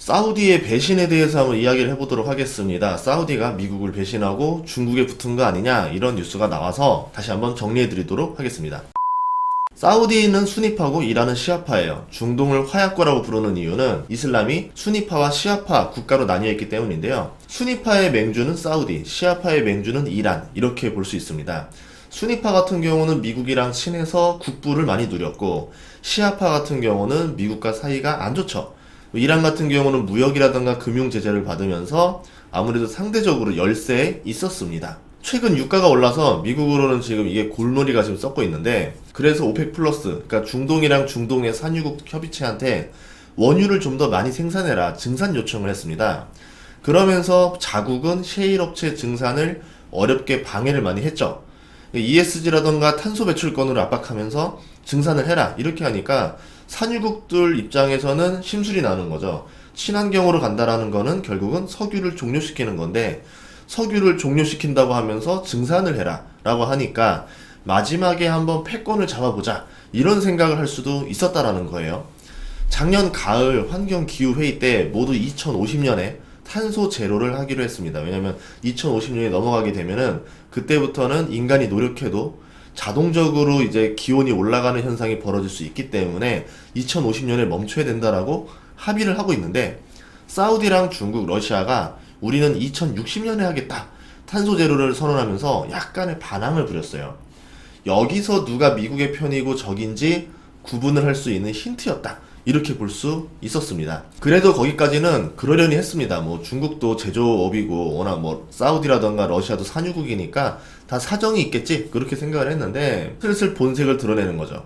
사우디의 배신에 대해서 한번 이야기를 해보도록 하겠습니다. 사우디가 미국을 배신하고 중국에 붙은 거 아니냐 이런 뉴스가 나와서 다시 한번 정리해드리도록 하겠습니다. 사우디는 수니파고 이란은 시아파예요. 중동을 화약고라고 부르는 이유는 이슬람이 수니파와 시아파 국가로 나뉘어 있기 때문인데요. 수니파의 맹주는 사우디, 시아파의 맹주는 이란 이렇게 볼 수 있습니다. 수니파 같은 경우는 미국이랑 친해서 국부를 많이 누렸고 시아파 같은 경우는 미국과 사이가 안 좋죠. 이란 같은 경우는 무역이라든가 금융 제재를 받으면서 아무래도 상대적으로 열세에 있었습니다. 최근 유가가 올라서 미국으로는 지금 이게 골머리가 지금 썩고 있는데, 그래서 오펙 플러스, 그러니까 중동이랑 중동의 산유국 협의체한테 원유를 좀 더 많이 생산해라 증산 요청을 했습니다. 그러면서 자국은 셰일 업체 증산을 어렵게 방해를 많이 했죠. ESG라던가 탄소 배출권으로 압박하면서 증산을 해라 이렇게 하니까 산유국들 입장에서는 심술이 나는 거죠. 친환경으로 간다라는 거는 결국은 석유를 종료시키는 건데, 석유를 종료시킨다고 하면서 증산을 해라 라고 하니까 마지막에 한번 패권을 잡아보자 이런 생각을 할 수도 있었다라는 거예요. 작년 가을 환경기후회의 때 모두 2050년에 탄소 제로를 하기로 했습니다. 왜냐면 2050년이 넘어가게 되면은 그때부터는 인간이 노력해도 자동적으로 이제 기온이 올라가는 현상이 벌어질 수 있기 때문에 2050년에 멈춰야 된다라고 합의를 하고 있는데, 사우디랑 중국, 러시아가 우리는 2060년에 하겠다 탄소 제로를 선언하면서 약간의 반항을 부렸어요. 여기서 누가 미국의 편이고 적인지 구분을 할 수 있는 힌트였다 이렇게 볼 수 있었습니다. 그래도 거기까지는 그러려니 했습니다. 뭐 중국도 제조업이고 워낙 뭐 사우디라던가 러시아도 산유국이니까 다 사정이 있겠지 그렇게 생각을 했는데, 슬슬 본색을 드러내는 거죠.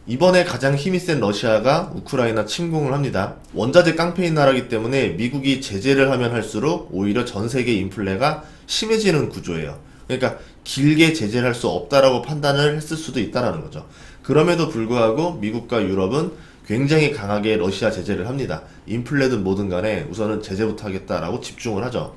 이번에 가장 힘이 센 러시아가 우크라이나 침공을 합니다. 원자재 깡패인 나라이기 때문에 미국이 제재를 하면 할수록 오히려 전 세계 인플레가 심해지는 구조예요. 그러니까 길게 제재를 할 수 없다라고 판단을 했을 수도 있다라는 거죠. 그럼에도 불구하고 미국과 유럽은 굉장히 강하게 러시아 제재를 합니다. 인플레든 뭐든 간에 우선은 제재부터 하겠다라고 집중을 하죠.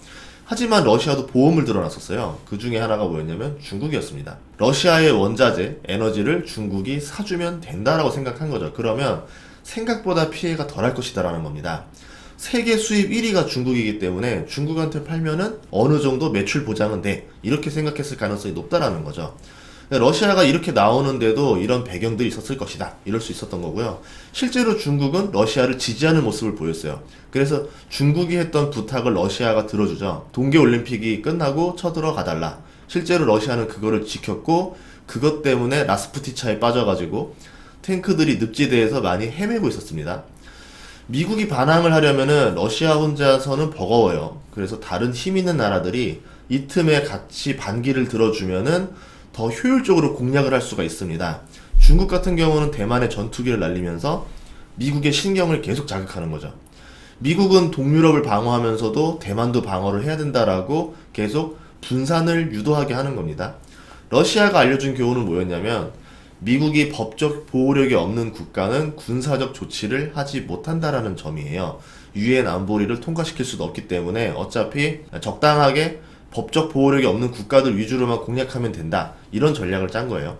하지만 러시아도 보험을 들어놨었어요. 그 중에 하나가 뭐였냐면 중국이었습니다. 러시아의 원자재, 에너지를 중국이 사주면 된다라고 생각한 거죠. 그러면 생각보다 피해가 덜할 것이다라는 겁니다. 세계 수입 1위가 중국이기 때문에 중국한테 팔면은 어느 정도 매출 보장은 돼. 이렇게 생각했을 가능성이 높다라는 거죠. 러시아가 이렇게 나오는데도 이런 배경들이 있었을 것이다 이럴 수 있었던 거고요. 실제로 중국은 러시아를 지지하는 모습을 보였어요. 그래서 중국이 했던 부탁을 러시아가 들어주죠. 동계올림픽이 끝나고 쳐들어가달라. 실제로 러시아는 그거를 지켰고, 그것 때문에 라스푸티차에 빠져가지고 탱크들이 늪지대에서 많이 헤매고 있었습니다. 미국이 반항을 하려면은 러시아 혼자서는 버거워요. 그래서 다른 힘 있는 나라들이 이 틈에 같이 반기를 들어주면은 더 효율적으로 공략을 할 수가 있습니다. 중국 같은 경우는 대만의 전투기를 날리면서 미국의 신경을 계속 자극하는 거죠. 미국은 동유럽을 방어하면서도 대만도 방어를 해야 된다라고 계속 분산을 유도하게 하는 겁니다. 러시아가 알려준 교훈은 뭐였냐면, 미국이 법적 보호력이 없는 국가는 군사적 조치를 하지 못한다라는 점이에요. 유엔 안보리를 통과시킬 수도 없기 때문에 어차피 적당하게 법적 보호력이 없는 국가들 위주로만 공략하면 된다 이런 전략을 짠 거예요.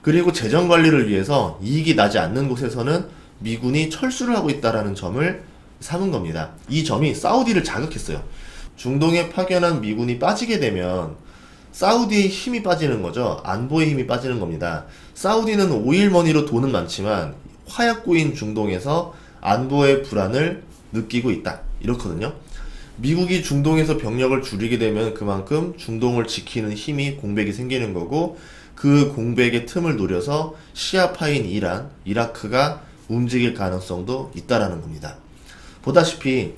그리고 재정 관리를 위해서 이익이 나지 않는 곳에서는 미군이 철수를 하고 있다라는 점을 삼은 겁니다. 이 점이 사우디를 자극했어요. 중동에 파견한 미군이 빠지게 되면 사우디의 힘이 빠지는 거죠. 안보의 힘이 빠지는 겁니다. 사우디는 오일머니로 돈은 많지만 화약고인 중동에서 안보의 불안을 느끼고 있다 이렇거든요. 미국이 중동에서 병력을 줄이게 되면 그만큼 중동을 지키는 힘이 공백이 생기는 거고, 그 공백의 틈을 노려서 시아파인 이란, 이라크가 움직일 가능성도 있다라는 겁니다. 보다시피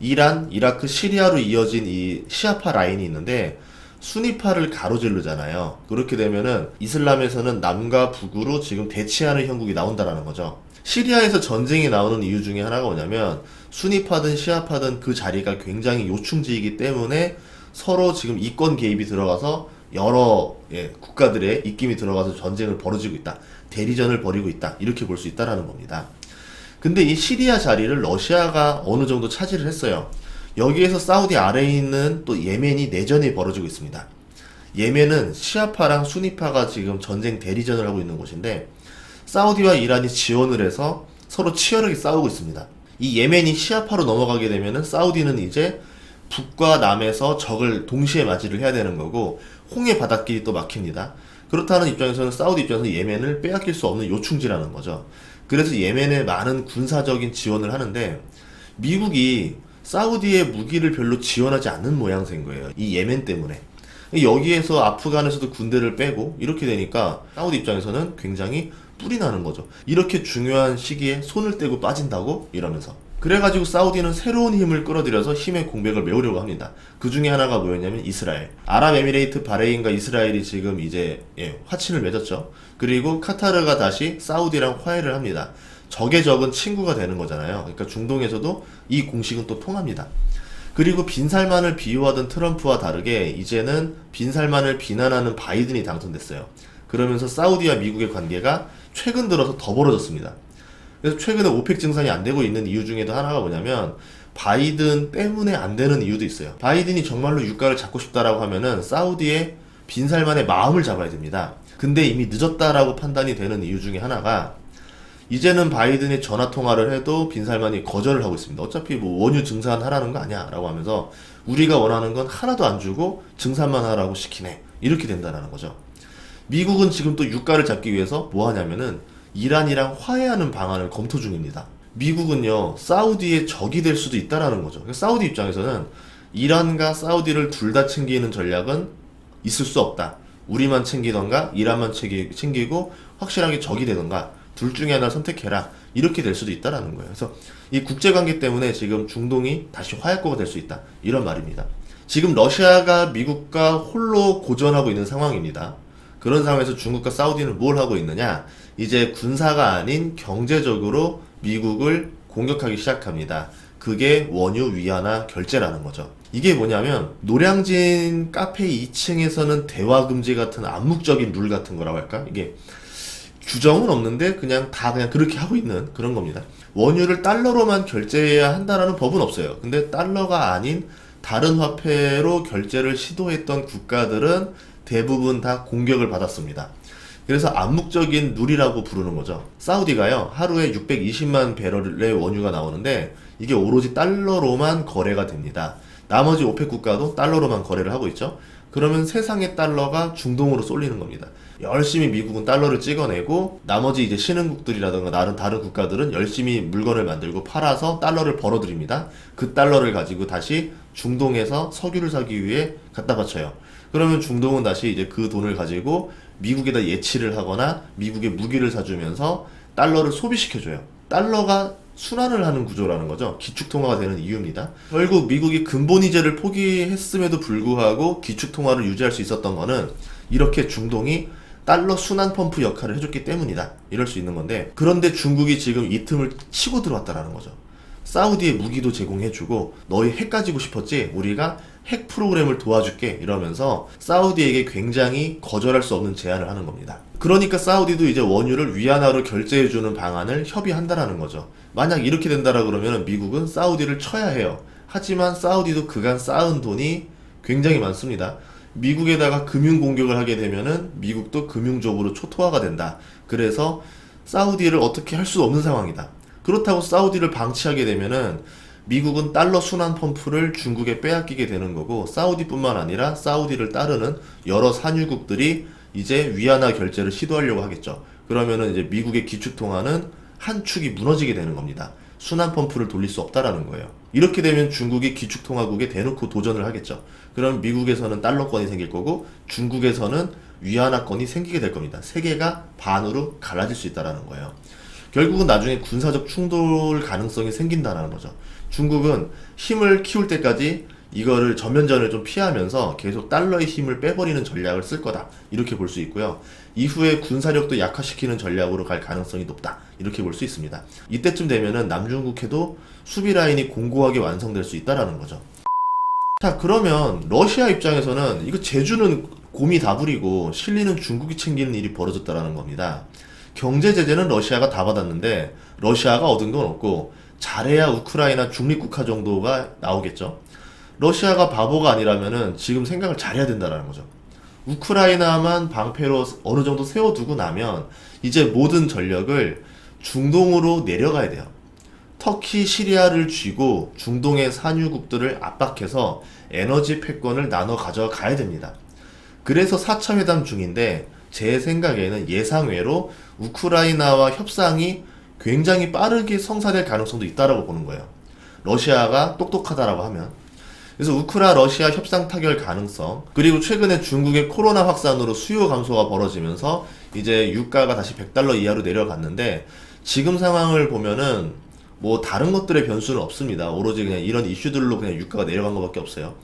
이란, 이라크, 시리아로 이어진 이 시아파 라인이 있는데 수니파를 가로지르잖아요. 그렇게 되면은 이슬람에서는 남과 북으로 지금 대치하는 형국이 나온다라는 거죠. 시리아에서 전쟁이 나오는 이유 중에 하나가 뭐냐면, 수니파든 시아파든 그 자리가 굉장히 요충지이기 때문에 서로 지금 이권 개입이 들어가서 여러 국가들의 입김이 들어가서 전쟁을 벌어지고 있다. 대리전을 벌이고 있다. 이렇게 볼 수 있다라는 겁니다. 근데 이 시리아 자리를 러시아가 어느 정도 차지를 했어요. 여기에서 사우디 아래에 있는 또 예멘이 내전이 벌어지고 있습니다. 예멘은 시아파랑 수니파가 지금 전쟁 대리전을 하고 있는 곳인데, 사우디와 이란이 지원을 해서 서로 치열하게 싸우고 있습니다. 이 예멘이 시아파로 넘어가게 되면은 사우디는 이제 북과 남에서 적을 동시에 맞이를 해야 되는 거고 홍해 바닷길이 또 막힙니다. 그렇다는 입장에서는 사우디 입장에서는 예멘을 빼앗길 수 없는 요충지라는 거죠. 그래서 예멘에 많은 군사적인 지원을 하는데 미국이 사우디의 무기를 별로 지원하지 않는 모양새인 거예요. 이 예멘 때문에. 여기에서 아프간에서도 군대를 빼고 이렇게 되니까 사우디 입장에서는 굉장히 뿔이 나는 거죠. 이렇게 중요한 시기에 손을 떼고 빠진다고? 이러면서. 그래가지고 사우디는 새로운 힘을 끌어들여서 힘의 공백을 메우려고 합니다. 그 중에 하나가 뭐였냐면 이스라엘. 아랍에미레이트, 바레인과 이스라엘이 지금 이제 화친을 맺었죠. 그리고 카타르가 다시 사우디랑 화해를 합니다. 적의 적은 친구가 되는 거잖아요. 그러니까 중동에서도 이 공식은 또 통합니다. 그리고 빈살만을 비유하던 트럼프와 다르게 이제는 빈살만을 비난하는 바이든이 당선됐어요. 그러면서 사우디와 미국의 관계가 최근 들어서 더 벌어졌습니다. 그래서 최근에 오펙 증산이 안 되고 있는 이유 중에도 하나가 뭐냐면 바이든 때문에 안 되는 이유도 있어요. 바이든이 정말로 유가를 잡고 싶다라고 하면은 사우디의 빈살만의 마음을 잡아야 됩니다. 근데 이미 늦었다라고 판단이 되는 이유 중에 하나가 이제는 바이든이 전화 통화를 해도 빈살만이 거절을 하고 있습니다. 어차피 뭐 원유 증산하라는 거 아니야 라고 하면서 우리가 원하는 건 하나도 안 주고 증산만 하라고 시키네. 이렇게 된다는 거죠. 미국은 지금 또 유가를 잡기 위해서 뭐 하냐면은 이란이랑 화해하는 방안을 검토 중입니다. 미국은요 사우디의 적이 될 수도 있다라는 거죠. 사우디 입장에서는 이란과 사우디를 둘 다 챙기는 전략은 있을 수 없다. 우리만 챙기던가 이란만 챙기고 확실하게 적이 되던가 둘 중에 하나를 선택해라. 이렇게 될 수도 있다라는 거예요. 그래서 이 국제관계 때문에 지금 중동이 다시 화약고가 될 수 있다. 이런 말입니다. 지금 러시아가 미국과 홀로 고전하고 있는 상황입니다. 그런 상황에서 중국과 사우디는 뭘 하고 있느냐? 이제 군사가 아닌 경제적으로 미국을 공격하기 시작합니다. 그게 원유 위안화 결제라는 거죠. 이게 뭐냐면 노량진 카페 2층에서는 대화 금지 같은 암묵적인 룰 같은 거라고 할까? 이게 규정은 없는데 그냥 다 그냥 그렇게 하고 있는 그런 겁니다. 원유를 달러로만 결제해야 한다라는 법은 없어요. 근데 달러가 아닌 다른 화폐로 결제를 시도했던 국가들은 대부분 다 공격을 받았습니다. 그래서 암묵적인 룰이라고 부르는 거죠. 사우디가요 하루에 620만 배럴의 원유가 나오는데 이게 오로지 달러로만 거래가 됩니다. 나머지 오펙 국가도 달러로만 거래를 하고 있죠. 그러면 세상의 달러가 중동으로 쏠리는 겁니다. 열심히 미국은 달러를 찍어내고 나머지 이제 신흥국들이라든가 다른 국가들은 열심히 물건을 만들고 팔아서 달러를 벌어들입니다. 그 달러를 가지고 다시 중동에서 석유를 사기 위해 갖다 바쳐요. 그러면 중동은 다시 이제 그 돈을 가지고 미국에다 예치를 하거나 미국에 무기를 사주면서 달러를 소비시켜줘요. 달러가 순환을 하는 구조라는 거죠. 기축통화가 되는 이유입니다. 결국 미국이 근본이제를 포기했음에도 불구하고 기축통화를 유지할 수 있었던 거는 이렇게 중동이 달러 순환 펌프 역할을 해줬기 때문이다. 이럴 수 있는 건데 그런데 중국이 지금 이 틈을 치고 들어왔다라는 거죠. 사우디에 무기도 제공해주고 너희 핵 가지고 싶었지? 우리가 핵 프로그램을 도와줄게 이러면서 사우디에게 굉장히 거절할 수 없는 제안을 하는 겁니다. 그러니까 사우디도 이제 원유를 위안화로 결제해주는 방안을 협의한다라는 거죠. 만약 이렇게 된다라 그러면 미국은 사우디를 쳐야 해요. 하지만 사우디도 그간 쌓은 돈이 굉장히 많습니다. 미국에다가 금융 공격을 하게 되면은 미국도 금융적으로 초토화가 된다. 그래서 사우디를 어떻게 할 수 없는 상황이다. 그렇다고 사우디를 방치하게 되면은 미국은 달러 순환 펌프를 중국에 빼앗기게 되는 거고 사우디뿐만 아니라 사우디를 따르는 여러 산유국들이 이제 위안화 결제를 시도하려고 하겠죠. 그러면은 이제 미국의 기축통화는 한 축이 무너지게 되는 겁니다. 순환 펌프를 돌릴 수 없다라는 거예요. 이렇게 되면 중국이 기축통화국에 대놓고 도전을 하겠죠. 그럼 미국에서는 달러권이 생길 거고 중국에서는 위안화권이 생기게 될 겁니다. 세계가 반으로 갈라질 수 있다라는 거예요. 결국은 나중에 군사적 충돌 가능성이 생긴다는 거죠. 중국은 힘을 키울 때까지 이거를 전면전을 좀 피하면서 계속 달러의 힘을 빼버리는 전략을 쓸 거다. 이렇게 볼 수 있고요. 이후에 군사력도 약화시키는 전략으로 갈 가능성이 높다. 이렇게 볼 수 있습니다. 이때쯤 되면은 남중국해도 수비 라인이 공고하게 완성될 수 있다라는 거죠. 자, 그러면 러시아 입장에서는 이거 제주는 곰이 다 부리고 실리는 중국이 챙기는 일이 벌어졌다라는 겁니다. 경제 제재는 러시아가 다 받았는데 러시아가 얻은 건 없고 잘해야 우크라이나 중립국화 정도가 나오겠죠. 러시아가 바보가 아니라면은 지금 생각을 잘해야 된다는 거죠. 우크라이나만 방패로 어느 정도 세워두고 나면 이제 모든 전력을 중동으로 내려가야 돼요. 터키, 시리아를 쥐고 중동의 산유국들을 압박해서 에너지 패권을 나눠 가져가야 됩니다. 그래서 4차 회담 중인데 제 생각에는 예상외로 우크라이나와 협상이 굉장히 빠르게 성사될 가능성도 있다라고 보는 거예요. 러시아가 똑똑하다라고 하면. 그래서 러시아 협상 타결 가능성, 그리고 최근에 중국의 코로나 확산으로 수요 감소가 벌어지면서 이제 유가가 다시 100달러 이하로 내려갔는데, 지금 상황을 보면은 뭐 다른 것들의 변수는 없습니다. 오로지 그냥 이런 이슈들로 그냥 유가가 내려간 것밖에 없어요.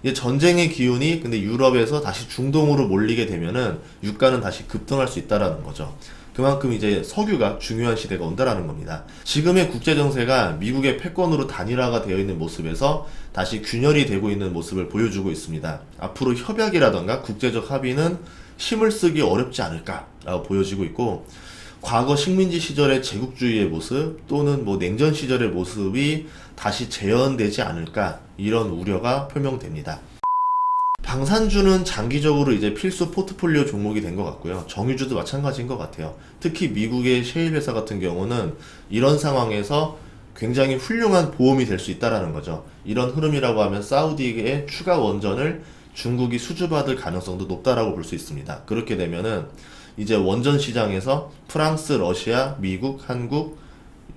이제 전쟁의 기운이 근데 유럽에서 다시 중동으로 몰리게 되면은 유가는 다시 급등할 수 있다라는 거죠. 그만큼 이제 석유가 중요한 시대가 온다라는 겁니다. 지금의 국제 정세가 미국의 패권으로 단일화가 되어 있는 모습에서 다시 균열이 되고 있는 모습을 보여주고 있습니다. 앞으로 협약이라던가 국제적 합의는 힘을 쓰기 어렵지 않을까라고 보여지고 있고, 과거 식민지 시절의 제국주의의 모습 또는 뭐 냉전 시절의 모습이 다시 재현되지 않을까, 이런 우려가 표명됩니다. 방산주는 장기적으로 이제 필수 포트폴리오 종목이 된 것 같고요. 정유주도 마찬가지인 것 같아요. 특히 미국의 셰일 회사 같은 경우는 이런 상황에서 굉장히 훌륭한 보험이 될 수 있다라는 거죠. 이런 흐름이라고 하면 사우디의 추가 원전을 중국이 수주받을 가능성도 높다라고 볼 수 있습니다. 그렇게 되면은 이제 원전 시장에서 프랑스, 러시아, 미국, 한국,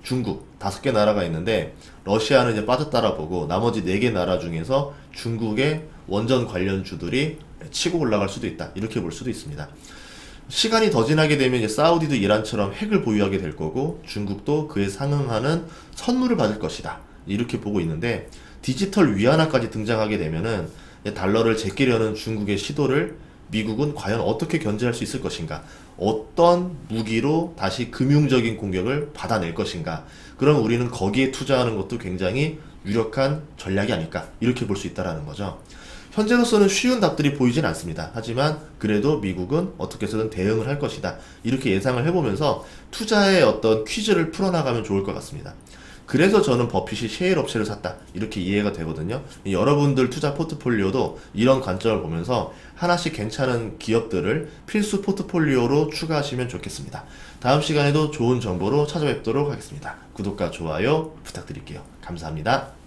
중국 5개 나라가 있는데, 러시아는 이제 빠졌다라 보고 나머지 4개 나라 중에서 중국의 원전 관련주들이 치고 올라갈 수도 있다, 이렇게 볼 수도 있습니다. 시간이 더 지나게 되면 이제 사우디도 이란처럼 핵을 보유하게 될 거고, 중국도 그에 상응하는 선물을 받을 것이다, 이렇게 보고 있는데, 디지털 위안화까지 등장하게 되면은 달러를 제끼려는 중국의 시도를 미국은 과연 어떻게 견제할 수 있을 것인가, 어떤 무기로 다시 금융적인 공격을 받아낼 것인가, 그럼 우리는 거기에 투자하는 것도 굉장히 유력한 전략이 아닐까, 이렇게 볼 수 있다는 거죠. 현재로서는 쉬운 답들이 보이진 않습니다. 하지만 그래도 미국은 어떻게 해서든 대응을 할 것이다, 이렇게 예상을 해보면서 투자의 어떤 퀴즈를 풀어나가면 좋을 것 같습니다. 그래서 저는 버핏이 셰일 업체를 샀다, 이렇게 이해가 되거든요. 여러분들 투자 포트폴리오도 이런 관점을 보면서 하나씩 괜찮은 기업들을 필수 포트폴리오로 추가하시면 좋겠습니다. 다음 시간에도 좋은 정보로 찾아뵙도록 하겠습니다. 구독과 좋아요 부탁드릴게요. 감사합니다.